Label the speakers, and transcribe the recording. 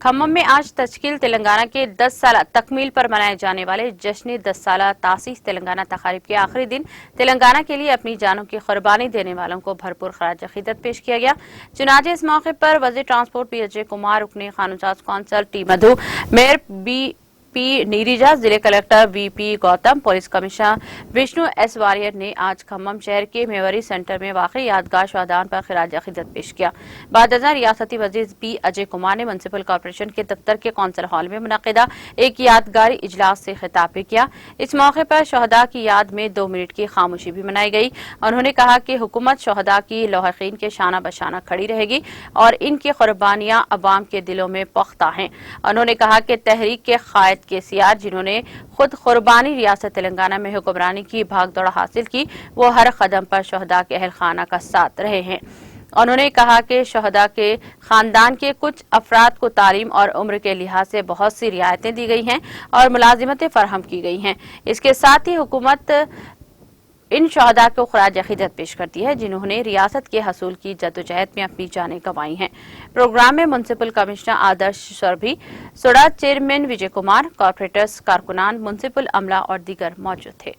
Speaker 1: खम्मम में आज तश्कील तेलंगाना के 10 साल तकमील पर मनाए जाने वाले जश्न 10 साल तासीस तेलंगाना तकारीब के आखिरी दिन तेलंगाना के लिए अपनी जानों की कुर्बानी देने वालों को भरपूर खराज अकीदत पेश किया गया। चुनाचे इस मौके पर वज़ीर ट्रांसपोर्ट पी अजय कुमार, रुकने कानून council T Madhu, mayor P Neerija, जिले collector VP Gautam, police commissioner Vishnu S Warrier ने आज खम्मम शहर के मेवरी सेंटर में वाक़ई यादगार शहादान पर खराज अकीदत पेश किया। बाद रियासती वज़ीर पी अजय कुमार ने म्युनिसिपल कॉर्पोरेशन के दफ्तर के कौंसल हॉल में मुनक़िदा एक यादगारी इजलास से खिताब भी किया। इस मौके पर शहदा की याद में 2 मिनट की खामोशी भी मनाई गई। उन्होंने कहा कि हुकूमत शहदा की लौहक़ीन के शाना बशाना खड़ी रहेगी और इनकी कुर्बानियां अवाम के दिलों में पुख्ता हैं। उन्होंने कहा कि तहरीक के क़ायद के सियार जिन्होंने खुद कुर्बानी रियासत तेलंगाना में हुक्मरानी की भागदौड़ हासिल की, वो हर कदम पर शहदा के अहल खाना का साथ रहे हैं। उन्होंने कहा कि शहदा के खानदान के कुछ अफराद को तालीम और उम्र के लिहाज से बहुत सी रियायतें दी गई हैं और मुलाजिमतें फराहम की गई हैं। इसके साथ ही हुकूमत इन शहदा को खराज अकीदत पेश करती है जिन्होंने रियासत के हसूल की जद्दोजहद में अपनी जानें गंवाई हैं। प्रोग्राम में म्युनिसिपल कमिश्नर आदर्श सरभी, soda chairman Vijay Kumar, corporators, कारकुनान, municipal अमला और दीगर मौजूद थे।